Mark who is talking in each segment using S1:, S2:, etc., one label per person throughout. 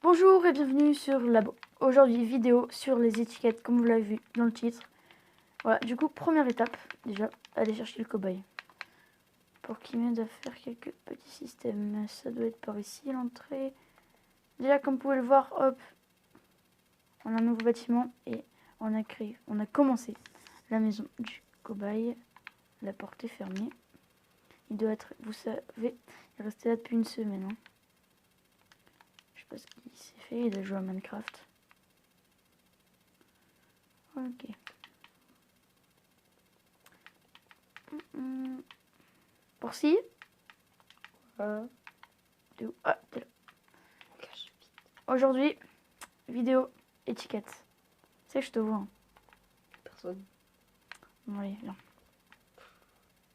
S1: Bonjour et bienvenue sur Labo. Aujourd'hui, vidéo sur les étiquettes, comme vous l'avez vu dans le titre. Voilà, du coup, première étape, déjà, aller chercher le cobaye. Pour qu'il m'aide à faire quelques petits systèmes. Ça doit être par ici, l'entrée. Déjà, comme vous pouvez le voir, hop, on a un nouveau bâtiment et on a commencé la maison du cobaye. La porte est fermée. Il doit être, vous savez, il est resté là depuis une semaine. Hein. Je sais pas ce qu'il s'est fait, il a joué à Minecraft. Ok. Pour si. T'es où? Ah, t'es là. Aujourd'hui, vidéo étiquette. C'est que je te vois. Hein.
S2: Personne.
S1: Bon, allez, viens.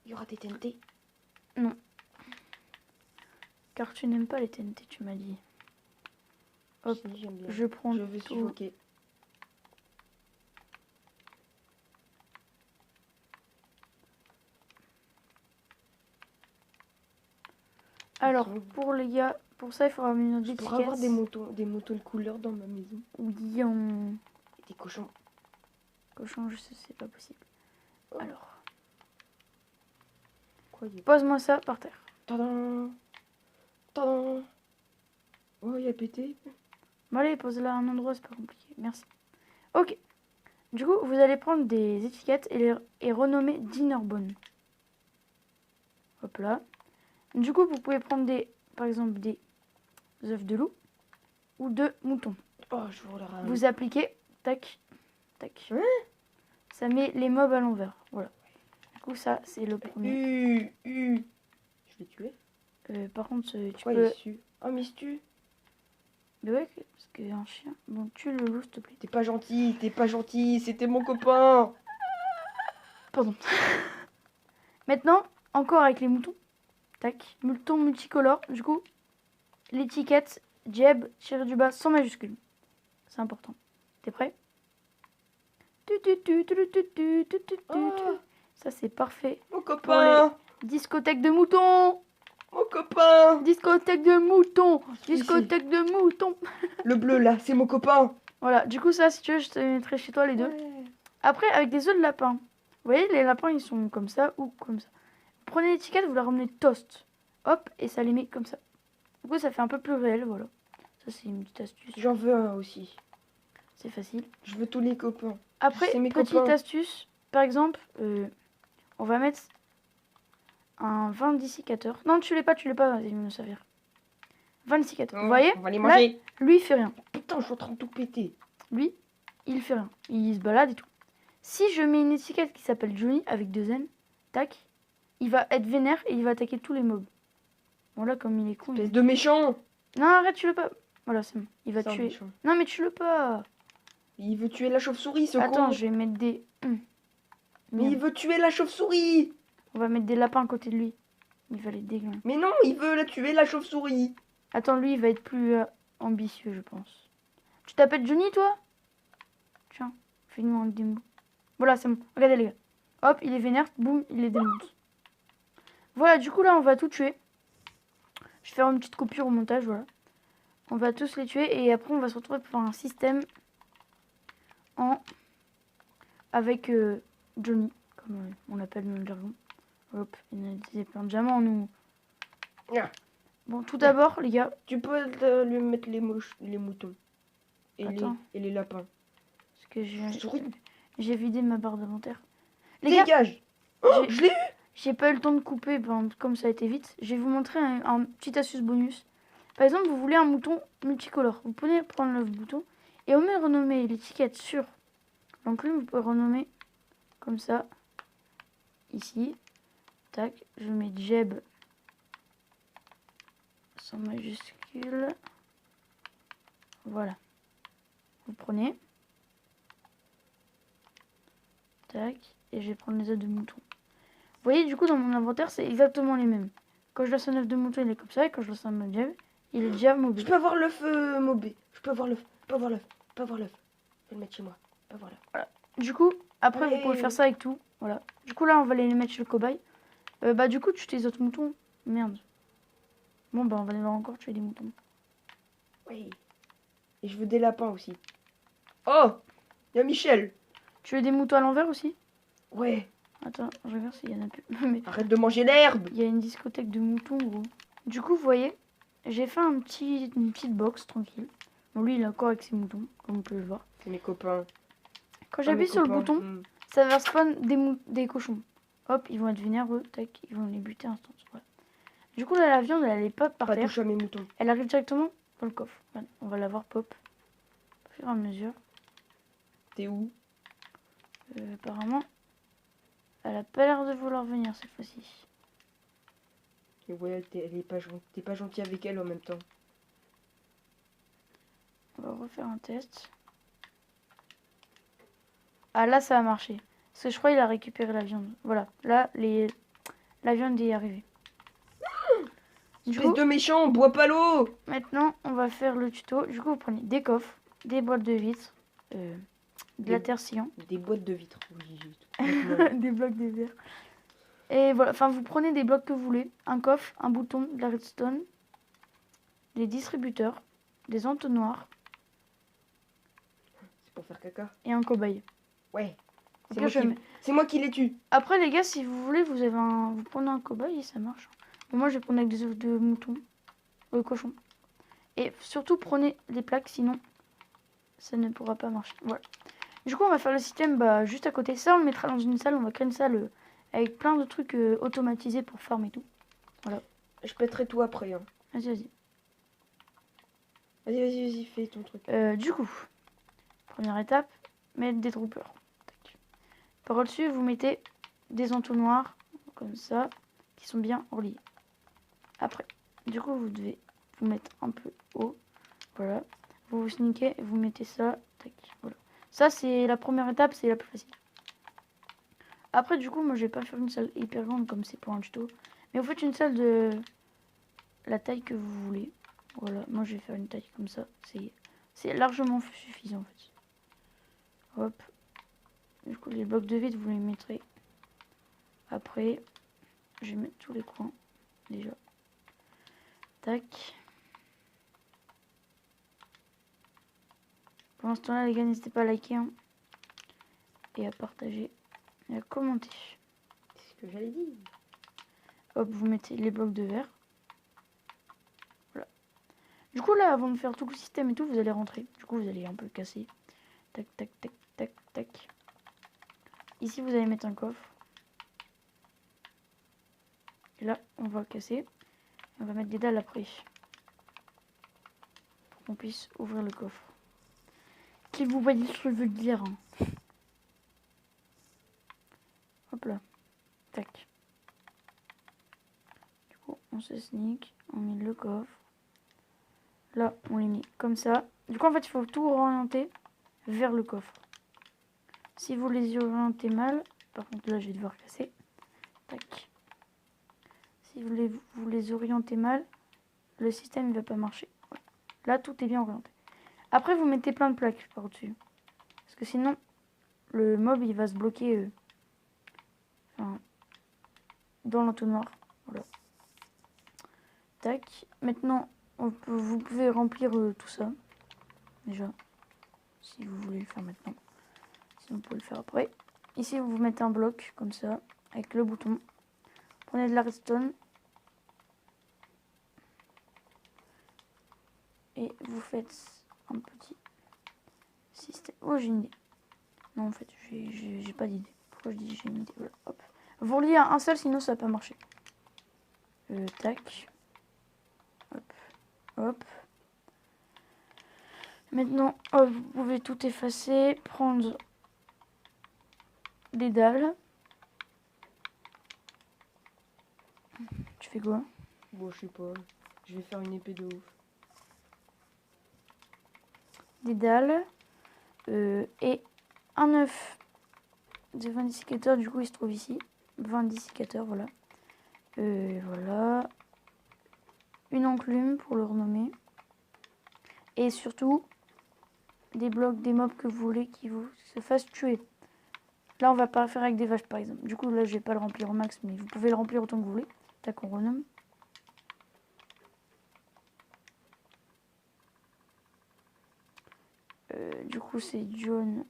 S2: Il y aura des TNT.
S1: Non. Car tu n'aimes pas les TNT, tu m'as dit. Hop,
S2: Si, j'aime bien.
S1: je prends
S2: Je vais
S1: tout.
S2: suffoquer.
S1: Alors, pour les gars, pour ça, il faudra une autre
S2: Je
S1: étiquette.
S2: pourrais avoir des moutons de couleur dans ma maison.
S1: Oui, on...
S2: Et des cochons.
S1: Cochon, je sais, c'est pas possible.
S2: Oh.
S1: Alors,
S2: Quoi, il y a...
S1: pose-moi ça par terre.
S2: Tadam. Tadam. Oh, il a pété.
S1: Bon, allez, pose-la à un endroit, c'est pas compliqué. Merci. Ok. Du coup, vous allez prendre des étiquettes et renommer Dinnerbone. Hop là. Du coup, vous pouvez prendre par exemple des œufs de loup ou de mouton.
S2: Oh, je vous le ramène.
S1: Vous appliquez, tac, tac.
S2: Ouais.
S1: Ça met les mobs à l'envers. Voilà. Du coup, ça, c'est le premier.
S2: Je l'ai tué.
S1: Par contre, tu
S2: Pourquoi
S1: peux...
S2: il se tue? Oh, mais il se tue.
S1: Mais ouais, parce qu'un chien... Bon, tue le loup, s'il te plaît.
S2: T'es pas gentil, c'était mon copain.
S1: Pardon. Maintenant, encore avec les moutons. Tac. Mouton multicolore. Du coup, l'étiquette Jeb tiré du bas sans majuscule. C'est important. T'es prêt?
S2: Oh,
S1: Ça, c'est parfait.
S2: mon copain.
S1: Discothèque de moutons.
S2: Mon copain.
S1: Discothèque de moutons.
S2: Ici.
S1: Discothèque de moutons.
S2: Le bleu là, c'est mon copain.
S1: Voilà, du coup ça, si tu veux, je te mettrai chez toi les deux.
S2: Ouais.
S1: Après, avec des œufs de lapin. Vous voyez, les lapins, ils sont comme ça ou comme ça. Vous prenez l'étiquette, vous la ramenez toast. Hop, et ça les met comme ça. Du coup, ça fait un peu plus réel, voilà. Ça, c'est une petite astuce.
S2: J'en veux un aussi.
S1: C'est facile.
S2: Je veux tous les copains.
S1: Après,
S2: C'est mes
S1: petite
S2: copains.
S1: astuce. Par exemple, on va mettre un vindicateur. Non, tu l'es pas, vas-y, me servir. Vindicateur.
S2: Oh,
S1: Vous voyez?
S2: on va les
S1: Là,
S2: manger.
S1: lui, il fait rien.
S2: Putain, je suis en train de tout péter.
S1: Lui, il fait rien. Il se balade et tout. Si je mets une étiquette qui s'appelle Johnny avec 2 N, tac, il va être vénère et il va attaquer tous les mobs. Bon là, comme il est con.
S2: Espèce de méchant.
S1: Non, arrête, tue-le pas. Voilà, c'est bon. Il va
S2: C'est un
S1: tuer.
S2: méchant.
S1: Non, mais tue-le pas.
S2: Il veut tuer la chauve-souris, ce
S1: Attends,
S2: con.
S1: je vais mettre des...
S2: Mais il
S1: Merde.
S2: veut tuer la chauve-souris.
S1: On va mettre des lapins à côté de lui. Il va les déglinguer.
S2: Mais non, il veut la tuer la chauve-souris.
S1: Attends, lui, il va être plus ambitieux, je pense. Tu t'appelles Johnny, toi? Tiens, fais-nous un démo. Voilà, c'est bon. Regardez, les gars. Hop, il est vénère. Boum, il les démonte. Voilà, du coup, là, on va tout tuer. Je vais faire une petite coupure au montage, voilà. On va tous les tuer et après, on va se retrouver pour faire un système avec Johnny, comme on l'appelle dans le jargon. Hop, il a utilisé plein de diamants, nous.
S2: Ah.
S1: Bon, tout d'abord, les gars.
S2: Tu peux lui mettre les moutons. Et les lapins.
S1: Parce que
S2: Souris.
S1: j'ai vidé ma barre d'inventaire. Les gars,
S2: Dégage. Oh, je l'ai eu.
S1: j'ai pas eu le temps de couper, ben, comme ça a été vite. Je vais vous montrer un petit astuce bonus. Par exemple, vous voulez un mouton multicolore. Vous pouvez prendre le bouton et au lieu de renommer l'étiquette sur l'enclume, vous pouvez renommer comme ça. Ici. Tac. Je mets Jeb sans majuscule. Voilà. Vous prenez. Tac. Et je vais prendre les œufs de mouton. Vous voyez, du coup, dans mon inventaire, c'est exactement les mêmes. Quand je lance un œuf de mouton, il est comme ça. Et quand je lance un Jeb, il est déjà mobile.
S2: Je peux avoir l'œuf mobé. Je peux avoir l'œuf. Je peux avoir l'œuf. Je peux avoir l'œuf. Je vais le mettre chez moi. Je peux avoir l'œuf.
S1: Voilà. Du coup, après,
S2: Allez.
S1: vous pouvez faire ça avec tout. Voilà. Du coup, là, on va les mettre chez le cobaye. Bah, du coup, tu tes autres moutons. Merde. Bon, bah, on va devoir encore tuer des moutons.
S2: Oui. Et je veux des lapins aussi. Oh, il y a Michel.
S1: Tu veux des moutons à l'envers aussi?
S2: Ouais,
S1: Attends, je regarde s'il y en a plus. Mais
S2: arrête de manger l'herbe.
S1: il y a une discothèque de moutons, gros. Du coup, vous voyez, j'ai fait une petite box tranquille. Bon, lui, il est encore avec ses moutons, comme vous pouvez le voir.
S2: C'est mes copains.
S1: Quand
S2: Pas mes
S1: j'appuie sur le
S2: copains.
S1: bouton, ça va spawn des cochons. Hop, ils vont être vénéreux, tac, ils vont les buter instant. Voilà. Du coup, là, la viande, elle est pas par
S2: Pas
S1: terre.
S2: touche à mes moutons.
S1: Elle arrive directement dans le coffre. Voilà, on va la voir pop au fur et à mesure.
S2: T'es où?
S1: Apparemment, elle a pas l'air de vouloir venir cette fois-ci.
S2: Et ouais, t'es pas gentil avec elle en même temps.
S1: On va refaire un test. Ah, là, ça a marché. Parce que je crois qu'il a récupéré la viande. Voilà, là, la viande est arrivée. Du
S2: Espèce
S1: coup,
S2: de méchant, bois pas l'eau.
S1: maintenant, on va faire le tuto. Du coup, vous prenez des coffres, des boîtes de vitres, de la terre sciant,
S2: Des boîtes de vitres. Oui, complètement.
S1: des blocs de verre. Et voilà, enfin, vous prenez des blocs que vous voulez. Un coffre, un bouton, de la redstone, des distributeurs, des entonnoirs
S2: C'est pour faire caca.
S1: et un cobaye.
S2: Ouais.
S1: Ok,
S2: C'est moi qui les tue.
S1: Après, les gars, si vous voulez, vous prenez un cobaye et ça marche. Bon, moi, je vais prendre avec des œufs de mouton, cochon. Et surtout, prenez des plaques, sinon, ça ne pourra pas marcher. Voilà. Du coup, on va faire le système juste à côté. Ça, on le mettra dans une salle. On va créer une salle avec plein de trucs automatisés pour farm et tout. Voilà.
S2: Je pèterai tout après. Hein.
S1: Vas-y, vas-y.
S2: Vas-y, fais ton truc.
S1: Du coup, première étape, mettre des droppers. Tac. Par-dessus, vous mettez des entonnoirs, comme ça, qui sont bien reliés. Après, du coup, vous devez vous mettre un peu haut. Voilà. Vous sneakez et vous mettez ça. Tac. Voilà. Ça, c'est la première étape, c'est la plus facile. Après, du coup, moi, je vais pas faire une salle hyper grande comme c'est pour un tuto. Mais vous faites une salle de la taille que vous voulez. Voilà. Moi, je vais faire une taille comme ça. C'est largement suffisant, en fait. Hop. Du coup, les blocs de vide, vous les mettrez après. Je vais mettre tous les coins, déjà. Tac. Pendant ce temps-là, les gars, n'hésitez pas à liker hein, et à partager et à commenter.
S2: C'est ce que j'allais dire.
S1: Hop, vous mettez les blocs de verre. Voilà. Du coup, là, avant de faire tout le système et tout, vous allez rentrer. Du coup, vous allez un peu casser. Tac, tac, tac, tac, tac. Ici, vous allez mettre un coffre. Et là, on va casser. On va mettre des dalles après. Pour qu'on puisse ouvrir le coffre. Qui vous voyez ce que je veux dire. Hein. Hop là. Tac. Du coup, on se sneak. On met le coffre. Là, on les met comme ça. Du coup, en fait, il faut tout orienter vers le coffre. Si vous les orientez mal, par contre, là, je vais devoir casser. Tac. Si vous les orientez mal, le système ne va pas marcher. Voilà. Là, tout est bien orienté. Après, vous mettez plein de plaques par-dessus. Parce que sinon, le mob, il va se bloquer dans l'entonnoir. Voilà. Tac. Maintenant, vous pouvez remplir tout ça. Déjà. Si vous voulez le faire maintenant. Sinon, vous pouvez le faire après. Ici, vous mettez un bloc, comme ça, avec le bouton. Prenez de la redstone. Et vous faites un petit système. Oh, j'ai une idée. Non, en fait, j'ai pas d'idée. Pourquoi je dis j'ai une idée? Voilà, hop. Vous reliez à un seul, sinon ça va pas marcher. Tac. Hop. Hop. Maintenant, hop, vous pouvez tout effacer. Prendre des dalles. Tu fais quoi?
S2: Bon, je sais pas. Je vais faire une épée de ouf.
S1: Des dalles. Et un œuf de vindicateur. Du coup, il se trouve ici. Vindicateur, voilà. Voilà. Une enclume pour le renommer. Et surtout, des blocs, des mobs que vous voulez qui vous se fassent tuer. Là, on va pas le faire avec des vaches, par exemple. Du coup, là, je vais pas le remplir au max, mais vous pouvez le remplir autant que vous voulez. Tac, on renomme. Du coup, c'est John.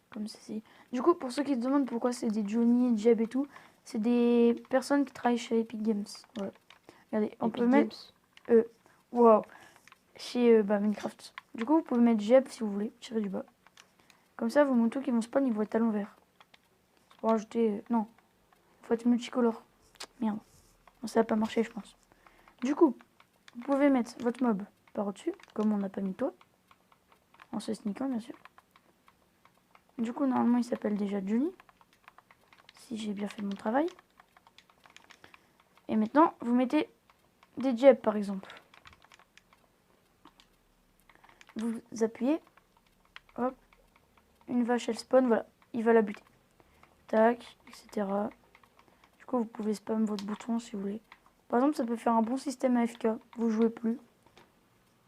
S1: Comme ceci. Du coup, pour ceux qui se demandent pourquoi c'est des Johnny, Jeb et tout, c'est des personnes qui travaillent chez Epic Games. Voilà. Regardez, on peut mettre. Wow. Chez Minecraft. Du coup, vous pouvez mettre Jeb si vous voulez, tirer du bas. Comme ça, vos motos qui vont spawn, ils vont être à l'envers. Pour rajouter. Non. Faut être multicolore. Merde. Bon, ça va pas marcher, je pense. Du coup, vous pouvez mettre votre mob par au-dessus, comme on n'a pas mis toi. En se sneakant, bien sûr. Du coup, normalement, il s'appelle déjà Johnny. Si j'ai bien fait mon travail. Et maintenant, vous mettez des jebs, par exemple. Vous appuyez. Hop. Une vache, elle spawn. Voilà. Il va la buter. Tac, etc. Du coup, vous pouvez spam votre bouton si vous voulez. Par exemple, ça peut faire un bon système AFK. Vous jouez plus.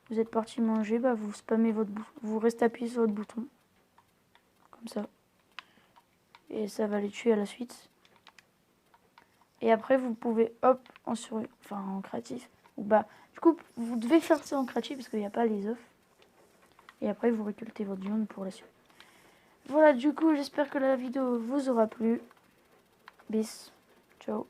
S1: Vous êtes parti manger. Bah, vous spammez votre bouton. Vous restez appuyé sur votre bouton. Comme ça. Et ça va les tuer à la suite. Et après, vous pouvez, hop, en créatif. Ou bah, du coup, vous devez faire ça en créatif parce qu'il n'y a pas les œufs. Et après, vous récoltez votre viande pour la suite. Voilà, du coup, j'espère que la vidéo vous aura plu. Bis. Ciao.